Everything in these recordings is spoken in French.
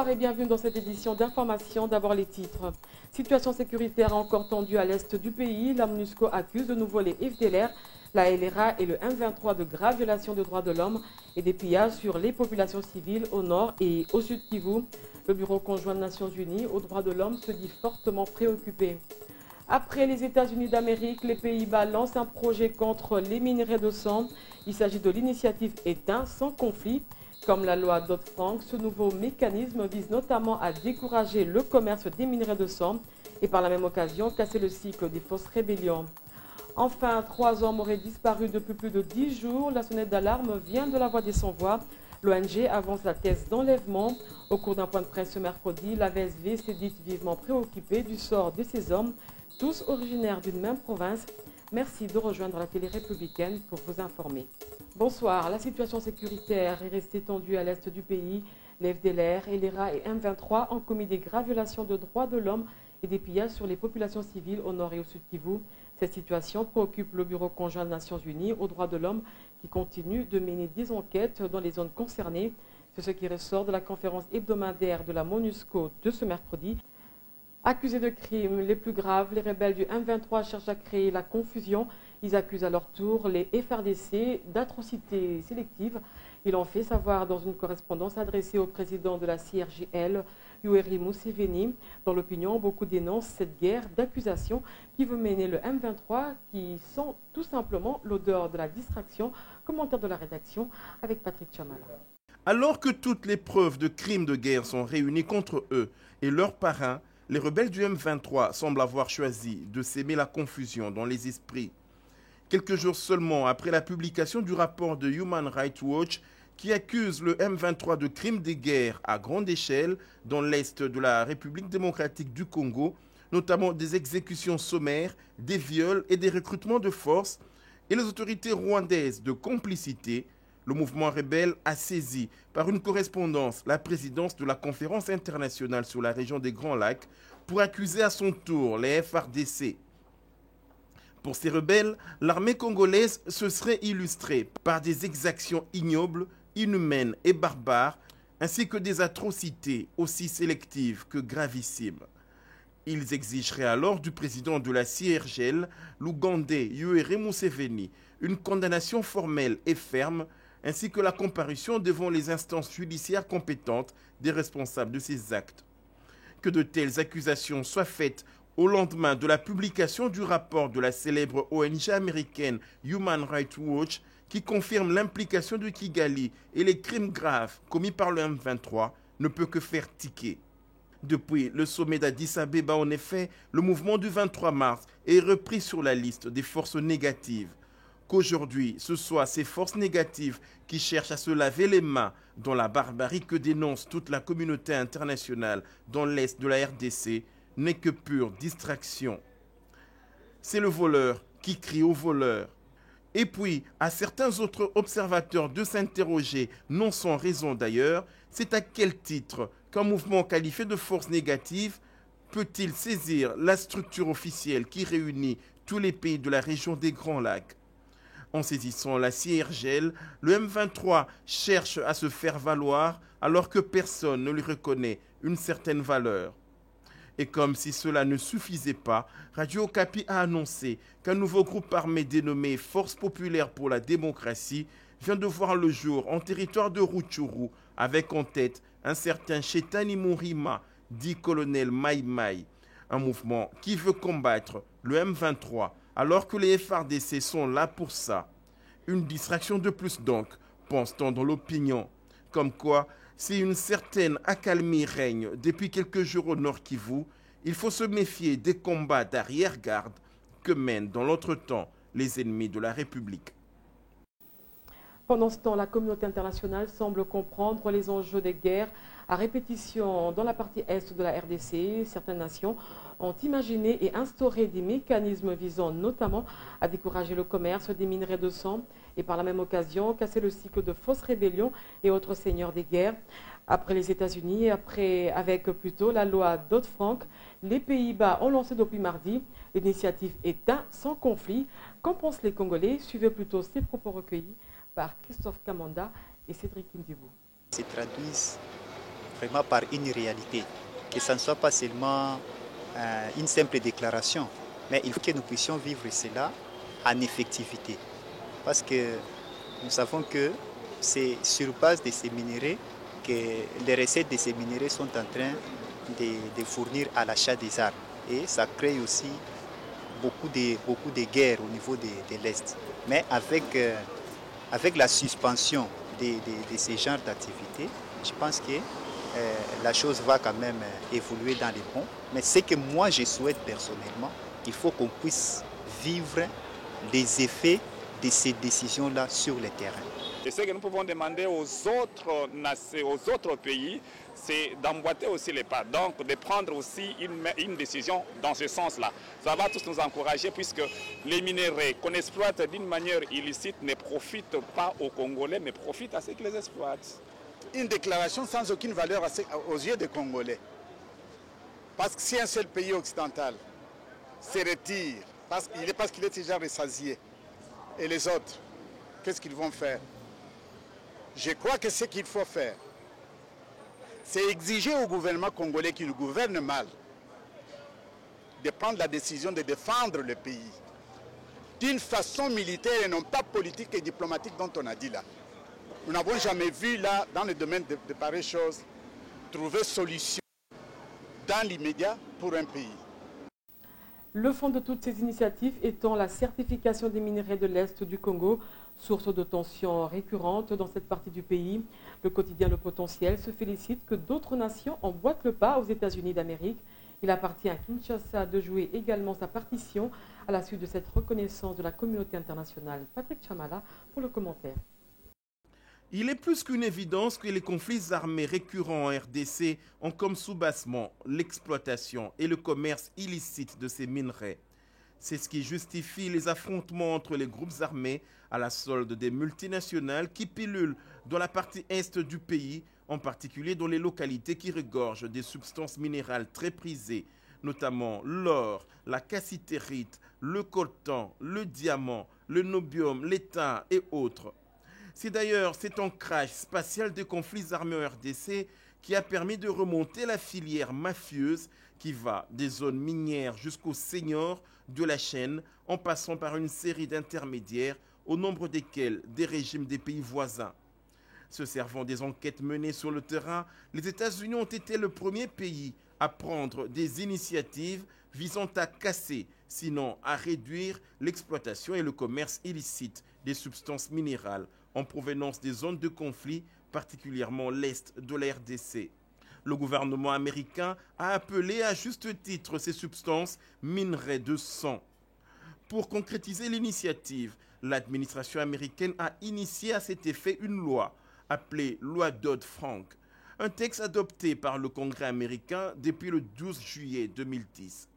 Bonsoir et bienvenue dans cette édition d'information. D'abord les titres. Situation sécuritaire encore tendue à l'est du pays. La MONUSCO accuse de nouveau les FDLR, la LRA et le M23 de graves violations des droits de l'homme et des pillages sur les populations civiles au nord et au sud Kivu. Le Bureau conjoint des Nations Unies aux droits de l'homme se dit fortement préoccupé. Après les États-Unis d'Amérique, les Pays-Bas lancent un projet contre les minerais de sang. Il s'agit de l'initiative Éteint sans conflit. Comme la loi Dodd-Frank, ce nouveau mécanisme vise notamment à décourager le commerce des minerais de sang et par la même occasion casser le cycle des fausses rébellions. Enfin, 3 hommes auraient disparu depuis plus de 10 jours. La sonnette d'alarme vient de la Voix des Sans-Voix. L'ONG avance la thèse d'enlèvement. Au cours d'un point de presse ce mercredi, la VSV s'est dite vivement préoccupée du sort de ces hommes, tous originaires d'une même province. Merci de rejoindre la télé républicaine pour vous informer. Bonsoir. La situation sécuritaire est restée tendue à l'est du pays. Les FDLR, LRA et M23 ont commis des graves violations de droits de l'homme et des pillages sur les populations civiles au nord et au sud Kivu. Cette situation préoccupe le Bureau conjoint des Nations Unies aux droits de l'homme qui continue de mener des enquêtes dans les zones concernées. C'est ce qui ressort de la conférence hebdomadaire de la MONUSCO de ce mercredi. Accusés de crimes les plus graves, les rebelles du M23 cherchent à créer la confusion. Ils accusent à leur tour les FRDC d'atrocités sélectives. Ils l'ont fait savoir dans une correspondance adressée au président de la CIRGL, Yoweri Museveni. Dans l'opinion, beaucoup dénoncent cette guerre d'accusations qui veut mener le M23, qui sent tout simplement l'odeur de la distraction. Commentaire de la rédaction avec Patrick Chamala. Alors que toutes les preuves de crimes de guerre sont réunies contre eux et leurs parrains, les rebelles du M23 semblent avoir choisi de s'aimer la confusion dans les esprits. Quelques jours seulement après la publication du rapport de Human Rights Watch qui accuse le M23 de crimes de guerre à grande échelle dans l'est de la République démocratique du Congo, notamment des exécutions sommaires, des viols et des recrutements de force, et les autorités rwandaises de complicité, le mouvement rebelle a saisi par une correspondance la présidence de la conférence internationale sur la région des Grands Lacs pour accuser à son tour les FRDC. Pour ces rebelles, l'armée congolaise se serait illustrée par des exactions ignobles, inhumaines et barbares, ainsi que des atrocités aussi sélectives que gravissimes. Ils exigeraient alors du président de la CIRGL, l'Ougandais Yoweri Museveni, une condamnation formelle et ferme, ainsi que la comparution devant les instances judiciaires compétentes des responsables de ces actes. Que de telles accusations soient faites au lendemain de la publication du rapport de la célèbre ONG américaine Human Rights Watch qui confirme l'implication de Kigali et les crimes graves commis par le M23 ne peut que faire tiquer. Depuis le sommet d'Addis Abeba, en effet, le mouvement du 23 mars est repris sur la liste des forces négatives. Qu'aujourd'hui, ce soit ces forces négatives qui cherchent à se laver les mains dans la barbarie que dénonce toute la communauté internationale dans l'est de la RDC n'est que pure distraction. C'est le voleur qui crie au voleur. Et puis, à certains autres observateurs de s'interroger, non sans raison d'ailleurs, c'est à quel titre qu'un mouvement qualifié de force négative peut-il saisir la structure officielle qui réunit tous les pays de la région des Grands Lacs? En saisissant la CIRGL, le M23 cherche à se faire valoir alors que personne ne lui reconnaît une certaine valeur. Et comme si cela ne suffisait pas, Radio Okapi a annoncé qu'un nouveau groupe armé dénommé Force populaire pour la démocratie vient de voir le jour en territoire de Rutshuru avec en tête un certain Shetani Murima, dit colonel Mai Mai, un mouvement qui veut combattre le M23 alors que les FRDC sont là pour ça. Une distraction de plus donc, pense-t-on dans l'opinion. Comme quoi, si une certaine accalmie règne depuis quelques jours au Nord Kivu, il faut se méfier des combats d'arrière-garde que mènent dans l'autre temps les ennemis de la République. Pendant ce temps, la communauté internationale semble comprendre les enjeux des guerres à répétition dans la partie est de la RDC. Certaines nations ont imaginé et instauré des mécanismes visant notamment à décourager le commerce des minerais de sang et par la même occasion casser le cycle de fausses rébellions et autres seigneurs des guerres. Après les États-Unis et avec plutôt la loi Dodd-Frank, les Pays-Bas ont lancé depuis mardi l'initiative Éteint sans conflit. Qu'en pensent les Congolais? Suivez plutôt ces propos recueillis par Christophe Kamanda et Cédric Ndibou. Se traduisent vraiment par une réalité, que ça ne soit pas seulement une simple déclaration, mais il faut que nous puissions vivre cela en effectivité. Parce que nous savons que c'est sur base de ces minéraux que les recettes de ces minéraux sont en train de fournir à l'achat des armes. Et ça crée aussi beaucoup de guerres au niveau de l'Est. Mais avec la suspension de ces genres d'activités, je pense que la chose va quand même évoluer dans les bons. Mais ce que moi je souhaite personnellement, il faut qu'on puisse vivre les effets de ces décisions-là sur le terrain. Et ce que nous pouvons demander aux autres pays, c'est d'emboîter aussi les pas, donc de prendre aussi une décision dans ce sens-là. Ça va tous nous encourager puisque les minéraux qu'on exploite d'une manière illicite ne profitent pas aux Congolais, mais profitent à ceux qui les exploitent. Une déclaration sans aucune valeur aux yeux des Congolais. Parce que si un seul pays occidental se retire, parce qu'il est déjà rassasié, et les autres, qu'est-ce qu'ils vont faire? Je crois que ce qu'il faut faire, c'est exiger au gouvernement congolais qui le gouverne mal de prendre la décision de défendre le pays d'une façon militaire et non pas politique et diplomatique dont on a dit là. Nous n'avons jamais vu là, dans le domaine de pareilles choses, trouver solution dans l'immédiat pour un pays. Le fond de toutes ces initiatives étant la certification des minerais de l'Est du Congo, source de tensions récurrentes dans cette partie du pays. Le quotidien Le Potentiel se félicite que d'autres nations emboîtent le pas aux États-Unis d'Amérique. Il appartient à Kinshasa de jouer également sa partition à la suite de cette reconnaissance de la communauté internationale. Patrick Chamala pour le commentaire. Il est plus qu'une évidence que les conflits armés récurrents en RDC ont comme soubassement l'exploitation et le commerce illicite de ces minerais. C'est ce qui justifie les affrontements entre les groupes armés à la solde des multinationales qui pilulent dans la partie est du pays, en particulier dans les localités qui regorgent des substances minérales très prisées, notamment l'or, la cassitérite, le coltan, le diamant, le nobium, l'étain et autres. C'est d'ailleurs cet ancrage spatial des conflits armés en RDC qui a permis de remonter la filière mafieuse qui va des zones minières jusqu'aux seniors de la chaîne en passant par une série d'intermédiaires au nombre desquels des régimes des pays voisins. Se servant des enquêtes menées sur le terrain, les États-Unis ont été le premier pays à prendre des initiatives visant à casser, sinon à réduire l'exploitation et le commerce illicite des substances minérales en provenance des zones de conflit, particulièrement l'Est de la RDC. Le gouvernement américain a appelé à juste titre ces substances minerais de sang. Pour concrétiser l'initiative, l'administration américaine a initié à cet effet une loi, appelée loi Dodd-Frank, un texte adopté par le Congrès américain depuis le 12 juillet 2010.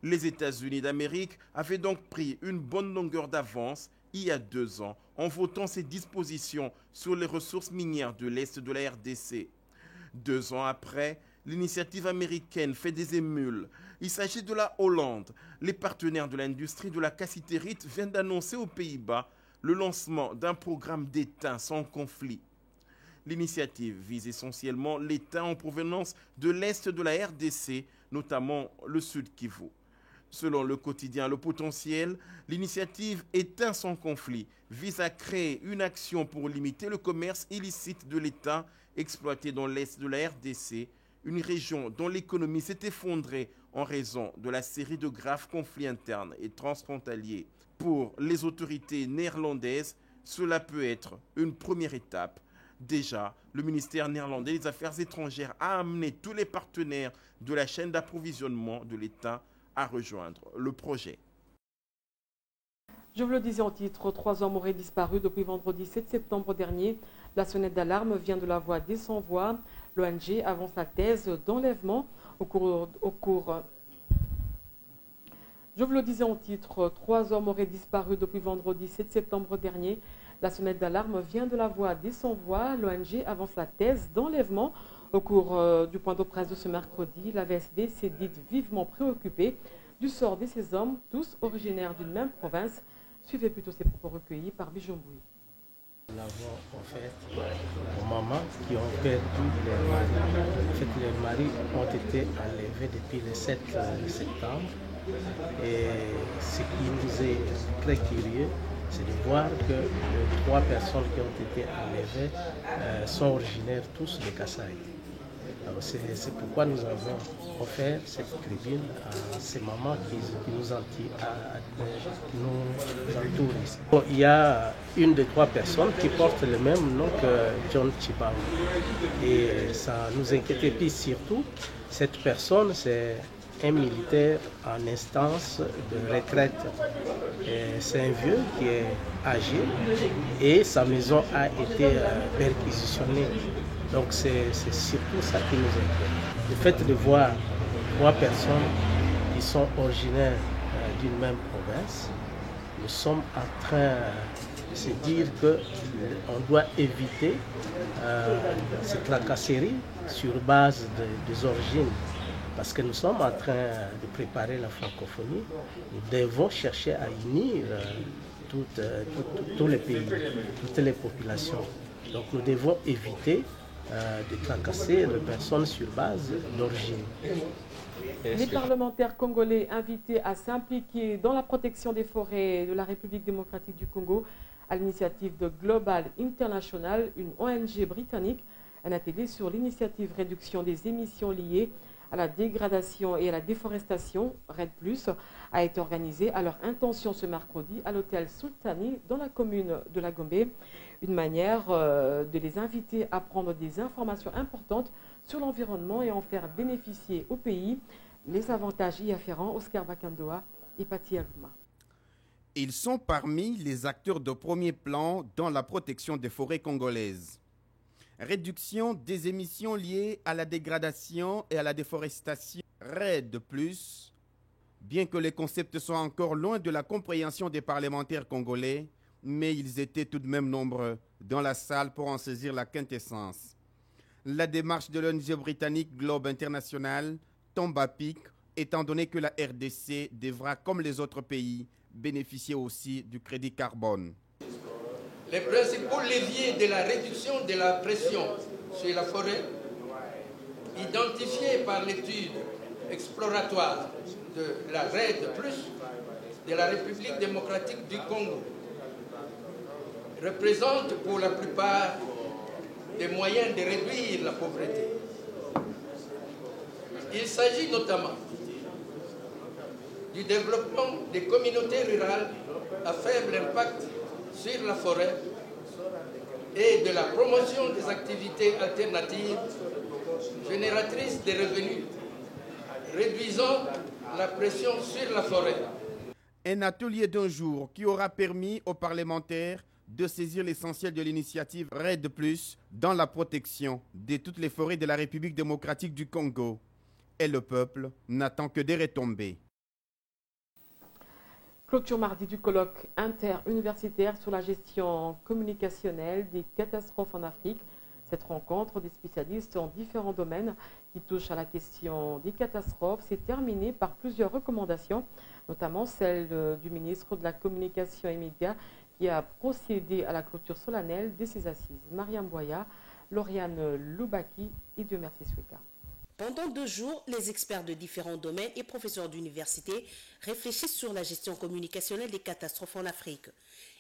Les États-Unis d'Amérique avaient donc pris une bonne longueur d'avance il y a 2 ans en votant ces dispositions sur les ressources minières de l'Est de la RDC. 2 ans après, l'initiative américaine fait des émules. Il s'agit de la Hollande. Les partenaires de l'industrie de la cassitérite viennent d'annoncer aux Pays-Bas le lancement d'un programme d'étain sans conflit. L'initiative vise essentiellement l'étain en provenance de l'Est de la RDC, notamment le Sud Kivu. Selon le quotidien Le Potentiel, l'initiative Étain sans conflit vise à créer une action pour limiter le commerce illicite de l'État exploité dans l'Est de la RDC, une région dont l'économie s'est effondrée en raison de la série de graves conflits internes et transfrontaliers. Pour les autorités néerlandaises, cela peut être une première étape. Déjà, le ministère néerlandais des Affaires étrangères a amené tous les partenaires de la chaîne d'approvisionnement de l'État à rejoindre le projet. Je vous le disais en titre, 3 hommes auraient disparu depuis vendredi 7 septembre dernier. La sonnette d'alarme vient de la voix des sans-voix. L'ONG avance la thèse d'enlèvement Je vous le disais en titre, 3 hommes auraient disparu depuis vendredi 7 septembre dernier. La sonnette d'alarme vient de la voix des sans-voix. L'ONG avance la thèse d'enlèvement. Au cours du point de presse de ce mercredi, la VSD s'est dite vivement préoccupée du sort de ces hommes, tous originaires d'une même province. Suivez plutôt ces propos recueillis par Bijomboui. Nous l'avons offert aux mamans qui ont perdu leur mari. En fait, leurs maris ont été enlevés depuis le 7 septembre. Et ce qui nous est très curieux, c'est de voir que les 3 personnes qui ont été enlevées sont originaires tous de Kasaï. C'est pourquoi nous avons offert cette tribune à ces mamans qui nous entourent ici. Bon, il y a une des 3 personnes qui porte le même nom que John Tshibao. Et ça nous inquiétait. Puis surtout, cette personne, c'est un militaire en instance de retraite. C'est un vieux qui est âgé et sa maison a été perquisitionnée. Donc c'est surtout ça qui nous inquiète. Le fait de voir 3 personnes qui sont originaires d'une même province, nous sommes en train de se dire qu'on doit éviter ces tracasseries sur base des origines. Parce que nous sommes en train de préparer la francophonie, nous devons chercher à unir tous les pays, toutes les populations. Donc nous devons éviter de tracasser les personnes sur base d'origine. Les parlementaires congolais invités à s'impliquer dans la protection des forêts de la République démocratique du Congo à l'initiative de Global International, une ONG britannique, un atelier sur l'initiative réduction des émissions liées à la dégradation et à la déforestation, RED+, a été organisé à leur intention ce mercredi à l'hôtel Sultani dans la commune de La Gombe. Une manière de les inviter à prendre des informations importantes sur l'environnement et en faire bénéficier au pays. Les avantages y afférents, Oscar Bakandoa et Pati Alouma. Ils sont parmi les acteurs de premier plan dans la protection des forêts congolaises. Réduction des émissions liées à la dégradation et à la déforestation. RED+, bien que les concepts soient encore loin de la compréhension des parlementaires congolais, mais ils étaient tout de même nombreux dans la salle pour en saisir la quintessence. La démarche de l'ONG britannique Globe International tombe à pic, étant donné que la RDC devra, comme les autres pays, bénéficier aussi du crédit carbone. Les principaux leviers de la réduction de la pression sur la forêt, identifiés par l'étude exploratoire de la RED+, de la République démocratique du Congo, représentent pour la plupart des moyens de réduire la pauvreté. Il s'agit notamment du développement des communautés rurales à faible impact sur la forêt et de la promotion des activités alternatives génératrices de revenus, réduisant la pression sur la forêt. Un atelier d'un jour qui aura permis aux parlementaires de saisir l'essentiel de l'initiative RED+, dans la protection de toutes les forêts de la République démocratique du Congo. Et le peuple n'attend que des retombées. Clôture mardi du colloque interuniversitaire sur la gestion communicationnelle des catastrophes en Afrique. Cette rencontre des spécialistes en différents domaines qui touchent à la question des catastrophes s'est terminée par plusieurs recommandations, notamment celle du ministre de la Communication et Médias qui a procédé à la clôture solennelle de ces assises. Mariam Boya, Lauriane Loubaki et Dieu merci Sweka. Pendant 2 jours, les experts de différents domaines et professeurs d'université réfléchissent sur la gestion communicationnelle des catastrophes en Afrique.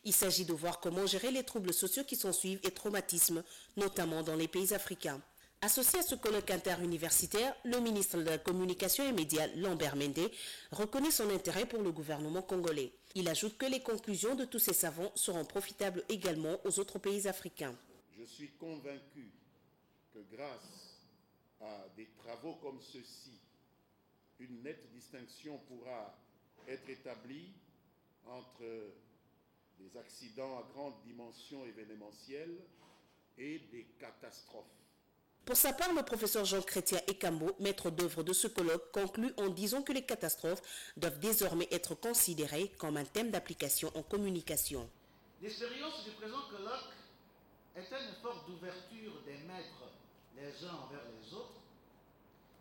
Il s'agit de voir comment gérer les troubles sociaux qui s'ensuivent et traumatismes, notamment dans les pays africains. Associé à ce colloque interuniversitaire, le ministre de la Communication et Médias, Lambert Mende, reconnaît son intérêt pour le gouvernement congolais. Il ajoute que les conclusions de tous ces savants seront profitables également aux autres pays africains. Je suis convaincu que grâce à des travaux comme ceux-ci, une nette distinction pourra être établie entre des accidents à grande dimension événementielle et des catastrophes. Pour sa part, le professeur Jean Chrétien Ekambo, maître d'œuvre de ce colloque, conclut en disant que les catastrophes doivent désormais être considérées comme un thème d'application en communication. L'expérience du présent colloque est un effort d'ouverture des maîtres les uns envers les autres,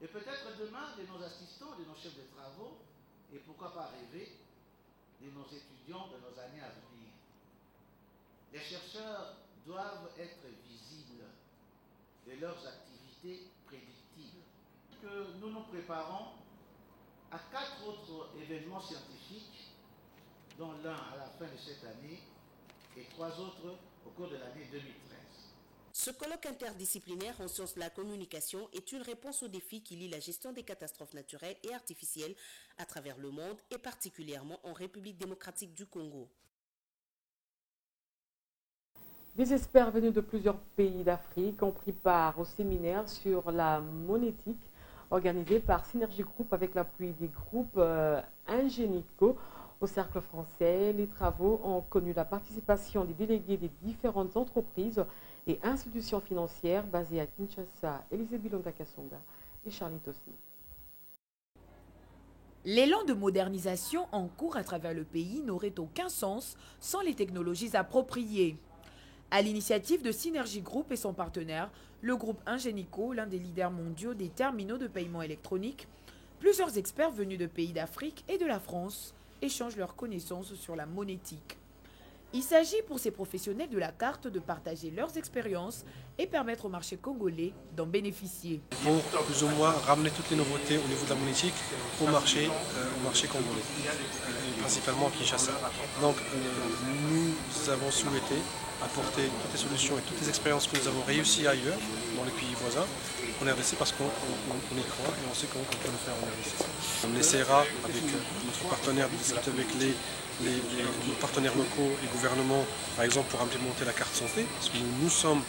et peut-être demain de nos assistants, de nos chefs de travaux, et pourquoi pas rêver de nos étudiants de nos années à venir. Les chercheurs doivent être visibles de leurs activités prédictibles. Que nous nous préparons à 4 autres événements scientifiques, dont l'un à la fin de cette année et 3 autres au cours de l'année 2013. Ce colloque interdisciplinaire en sciences de la communication est une réponse aux défis qui lient la gestion des catastrophes naturelles et artificielles à travers le monde et particulièrement en République démocratique du Congo. Des experts venus de plusieurs pays d'Afrique ont pris part au séminaire sur la monétique organisé par Synergie Group avec l'appui des groupes Ingenico. Au Cercle français, les travaux ont connu la participation des délégués des différentes entreprises et institutions financières basées à Kinshasa, Élisée Bilonda Kassonga et Charlie Tossi. L'élan de modernisation en cours à travers le pays n'aurait aucun sens sans les technologies appropriées. À l'initiative de Synergie Group et son partenaire, le groupe Ingenico, l'un des leaders mondiaux des terminaux de paiement électronique, plusieurs experts venus de pays d'Afrique et de la France échangent leurs connaissances sur la monétique. Il s'agit pour ces professionnels de la carte de partager leurs expériences et permettre au marché congolais d'en bénéficier. Pour plus ou moins ramener toutes les nouveautés au niveau de la monétique au marché congolais, principalement à Kinshasa. Donc nous avons souhaité apporter toutes les solutions et toutes les expériences que nous avons réussies ailleurs, dans les pays voisins, en RDC parce qu'on y croit et on sait qu'on peut le faire en RDC. On essaiera avec notre partenaire de discuter avec nos partenaires locaux et gouvernements, par exemple pour implémenter la carte santé, parce que nous sommes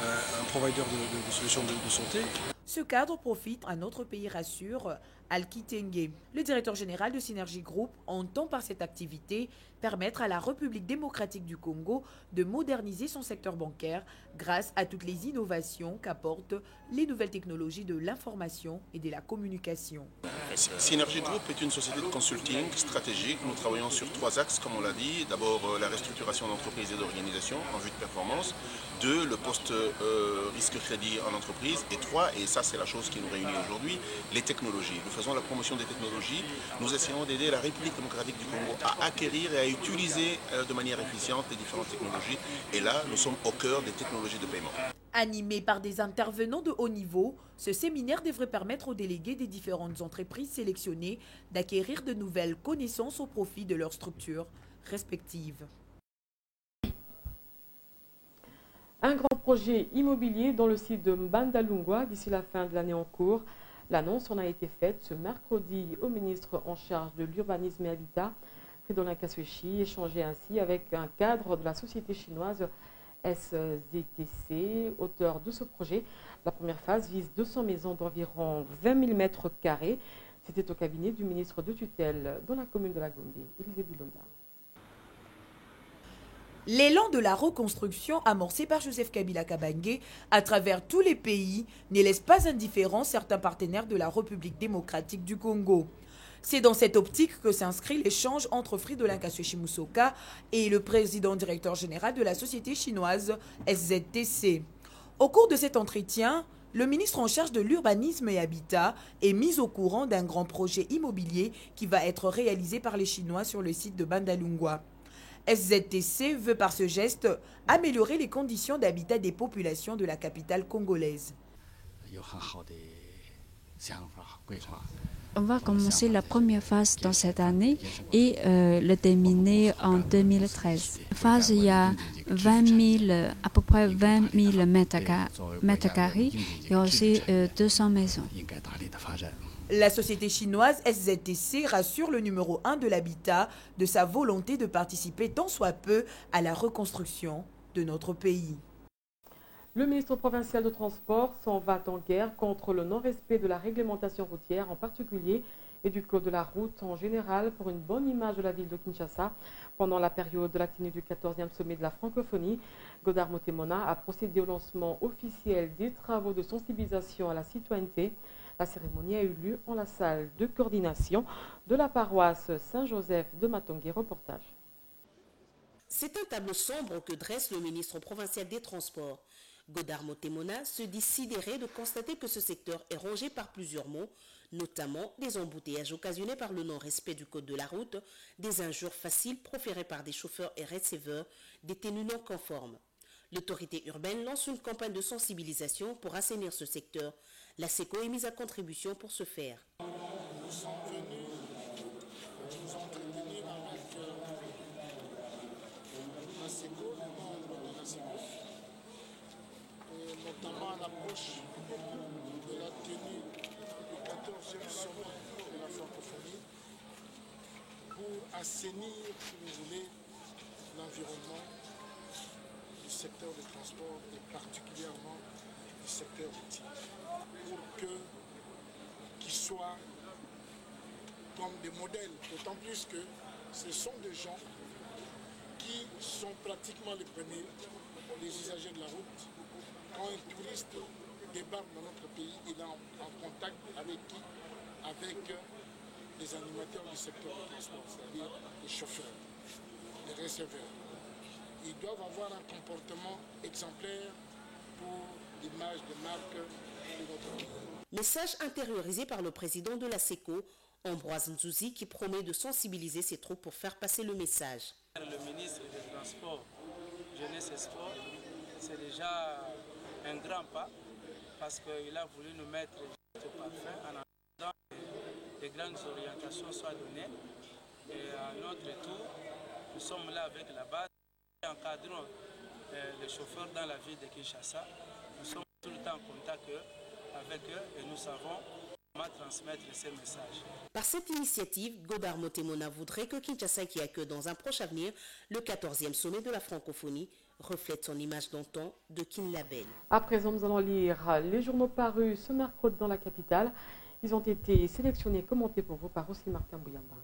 un provider de solutions de santé. Ce cadre profite à notre pays, rassure Al-Kitenge. Le directeur général de Synergie Group entend par cette activité permettre à la République démocratique du Congo de moderniser son secteur bancaire grâce à toutes les innovations qu'apportent les nouvelles technologies de l'information et de la communication. Synergie Group est une société de consulting stratégique. Nous travaillons sur 3 axes, comme on l'a dit. D'abord, la restructuration d'entreprises et d'organisations en vue de performance. 2, le post-risque crédit en entreprise. Et 3, et ça c'est la chose qui nous réunit aujourd'hui, les technologies. Nous faisons la promotion des technologies. Nous essayons d'aider la République démocratique du Congo à acquérir et à utiliser de manière efficiente les différentes technologies. Et là, nous sommes au cœur des technologies de paiement. Animé par des intervenants de haut niveau, ce séminaire devrait permettre aux délégués des différentes entreprises sélectionnées d'acquérir de nouvelles connaissances au profit de leurs structures respectives. Un grand projet immobilier dans le site de Mbandalungwa d'ici la fin de l'année en cours. L'annonce en a été faite ce mercredi au ministre en charge de l'urbanisme et habitat, Fridolin Kaswechi, échangé ainsi avec un cadre de la société chinoise SZTC, auteur de ce projet. La première phase vise 200 maisons d'environ 20 000 mètres carrés. C'était au cabinet du ministre de tutelle dans la commune de la Gombe, Élisée Bilonda. L'élan de la reconstruction amorcé par Joseph Kabila Kabange à travers tous les pays ne laisse pas indifférents certains partenaires de la République démocratique du Congo. C'est dans cette optique que s'inscrit l'échange entre Fridolin Kaswechi Musoka et le président directeur général de la société chinoise SZTC. Au cours de cet entretien, le ministre en charge de l'urbanisme et habitat est mis au courant d'un grand projet immobilier qui va être réalisé par les Chinois sur le site de Mbandalungwa. SZTC veut par ce geste améliorer les conditions d'habitat des populations de la capitale congolaise. On va commencer la première phase dans cette année et le terminer en 2013. Phase, il y a à peu près 20 000 mètres carrés et aussi 200 maisons. La société chinoise SZTC rassure le numéro 1 de l'habitat de sa volonté de participer tant soit peu à la reconstruction de notre pays. Le ministre provincial de Transport s'en va en guerre contre le non-respect de la réglementation routière en particulier et du code de la route en général pour une bonne image de la ville de Kinshasa. Pendant la période de la tenue du 14e sommet de la francophonie, Godard Motemona a procédé au lancement officiel des travaux de sensibilisation à la citoyenneté. La cérémonie a eu lieu en la salle de coordination de la paroisse Saint-Joseph de Matongé. Reportage. C'est un tableau sombre que dresse le ministre provincial des Transports. Godard Motemona se dit sidéré de constater que ce secteur est rongé par plusieurs maux, notamment des embouteillages occasionnés par le non-respect du code de la route, des injures faciles proférées par des chauffeurs et receveurs, des tenues non conformes. L'autorité urbaine lance une campagne de sensibilisation pour assainir ce secteur. La SECO est mise à contribution pour ce faire. Nous sommes venus nous entretenir avec la SECO, les membres de la SECO, et notamment à l'approche de la tenue du 14e sommet de la francophonie pour assainir, si vous voulez, l'environnement du secteur des transports et particulièrement du secteur routier, pour qu'ils soient comme des modèles, d'autant plus que ce sont des gens qui sont pratiquement les premiers, les usagers de la route. Quand un touriste débarque dans notre pays, il est en contact avec qui? Avec les animateurs du secteur du transport, c'est-à-dire les chauffeurs, les receveurs. Ils doivent avoir un comportement exemplaire pour l'image de marque de notre pays. Message intériorisé par le président de la SECO, Ambroise Nzouzi, qui promet de sensibiliser ses troupes pour faire passer le message. Le ministre des Transports, Jeunesse et Sport, c'est déjà un grand pas parce qu'il a voulu nous mettre juste au parfum en attendant que les grandes orientations soient données. Et à notre tour, nous sommes là avec la base et encadrons les chauffeurs dans la ville de Kinshasa. Nous sommes tout le temps en contact avec eux et nous savons comment transmettre ces messages. Par cette initiative, Godard Motemona voudrait que Kinshasa, qui accueille dans un proche avenir le 14e sommet de la francophonie, reflète son image d'antan de Kinlabel. À présent, nous allons lire les journaux parus ce mercredi dans la capitale. Ils ont été sélectionnés et commentés pour vous par aussi Martin Bouyamba.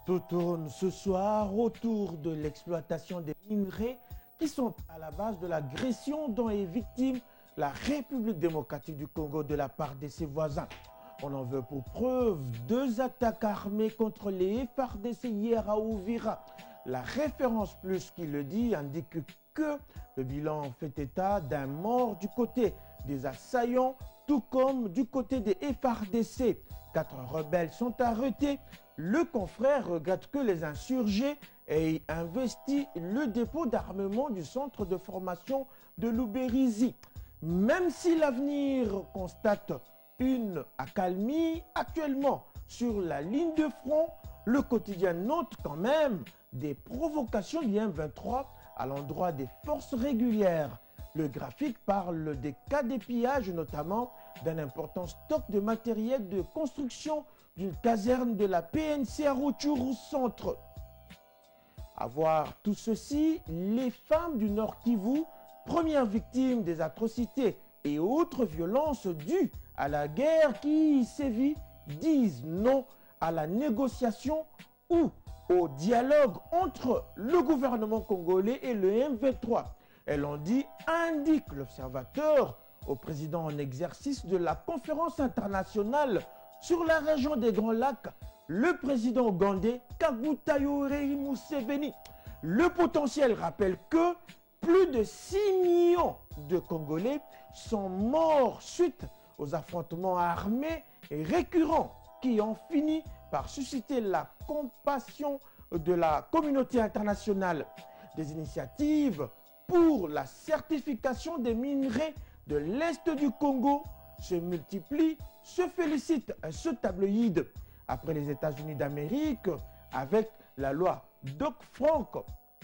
Tout tourne ce soir autour de l'exploitation des minerais qui sont à la base de l'agression dont est victime la République démocratique du Congo de la part de ses voisins. On en veut pour preuve 2 attaques armées contre les FARDC hier à Ouvira. La référence plus qui le dit indique que le bilan fait état d'un mort du côté des assaillants, tout comme du côté des FARDC. 4 rebelles sont arrêtés. Le confrère regrette que les insurgés aient investi le dépôt d'armement du centre de formation de Luberizi. Même si l'avenir constate une accalmie actuellement sur la ligne de front, le quotidien note quand même des provocations du M23 à l'endroit des forces régulières. Le graphique parle des cas d'épillages, notamment d'un important stock de matériel de construction d'une caserne de la PNC à Rutshuru Centre. À voir tout ceci, les femmes du Nord Kivu, premières victimes des atrocités et autres violences dues à la guerre qui y sévit, disent non à la négociation ou au dialogue entre le gouvernement congolais et le M23. Elles ont dit, indique l'observateur au président en exercice de la conférence internationale sur la région des Grands Lacs, le président ougandais Kaguta Yoweri Museveni. Le potentiel rappelle que plus de 6 millions de Congolais sont morts suite aux affrontements armés et récurrents qui ont fini par susciter la compassion de la communauté internationale. Des initiatives pour la certification des minerais de l'Est du Congo se multiplient, se félicite ce tabloïd après les États-Unis d'Amérique avec la loi Dodd-Frank.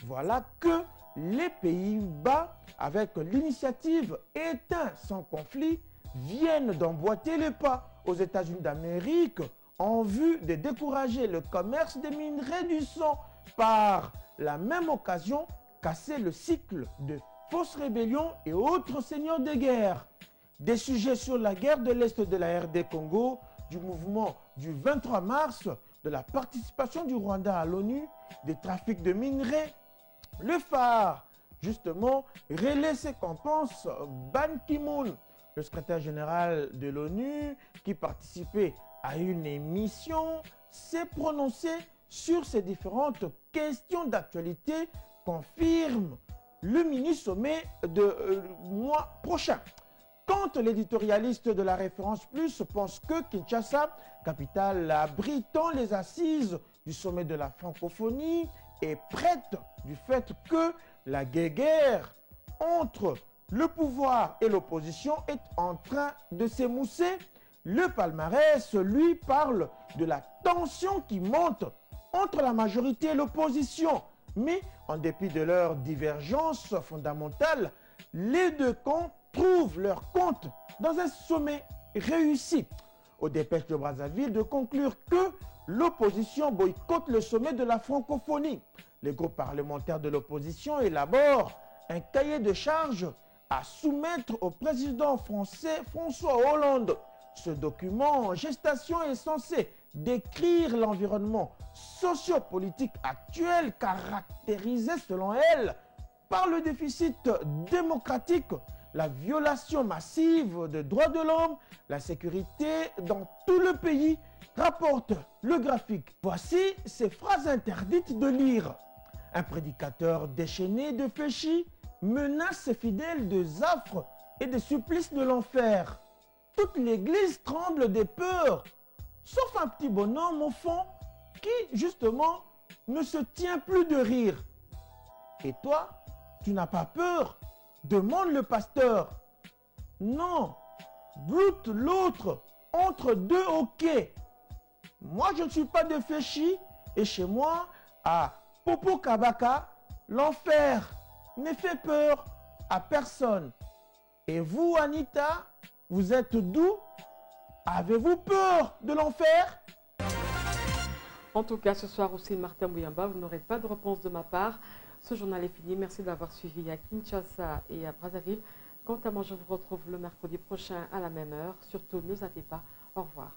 Voilà que les Pays-Bas, avec l'initiative Éteint sans conflit, viennent d'emboîter les pas aux États-Unis d'Amérique en vue de décourager le commerce des minerais du sang, par la même occasion casser le cycle de fausses rébellions et autres seigneurs de guerre. Des sujets sur la guerre de l'Est de la RD Congo, du mouvement du 23 mars, de la participation du Rwanda à l'ONU, des trafics de minerais. Le phare, justement, relaie ce qu'en pense Ban Ki-moon, le secrétaire général de l'ONU, qui participait à une émission, s'est prononcé sur ces différentes questions d'actualité, confirme le mini-sommet de mois prochain. Quand l'éditorialiste de la Référence Plus pense que Kinshasa, capitale abritant les assises du sommet de la francophonie, est prête du fait que la guerre entre le pouvoir et l'opposition est en train de s'émousser. Le palmarès, lui, parle de la tension qui monte entre la majorité et l'opposition. Mais en dépit de leurs divergences fondamentales, les deux camps trouvent leur compte dans un sommet réussi. Aux dépêches de Brazzaville de conclure que l'opposition boycotte le sommet de la francophonie. Les groupes parlementaires de l'opposition élaborent un cahier de charges à soumettre au président français François Hollande. Ce document en gestation est censé décrire l'environnement sociopolitique actuel caractérisé selon elle par le déficit démocratique, la violation massive des droits de l'homme, la sécurité dans tout le pays, rapporte le graphique. Voici ces phrases interdites de lire. Un prédicateur déchaîné de péchis menace ses fidèles des affres et des supplices de l'enfer. Toute l'église tremble des peurs, sauf un petit bonhomme au fond qui, justement, ne se tient plus de rire. Et toi, tu n'as pas peur? Demande le pasteur. Non, broute l'autre entre deux hoquets. Moi, je ne suis pas de Féchi et chez moi, à Popo Kabaka, l'enfer ne fait peur à personne. Et vous, Anita, vous êtes d'où? Avez-vous peur de l'enfer? En tout cas, ce soir aussi, Martin Bouyamba, vous n'aurez pas de réponse de ma part. Ce journal est fini. Merci d'avoir suivi à Kinshasa et à Brazzaville. Quant à moi, je vous retrouve le mercredi prochain à la même heure. Surtout, ne zappez pas. Au revoir.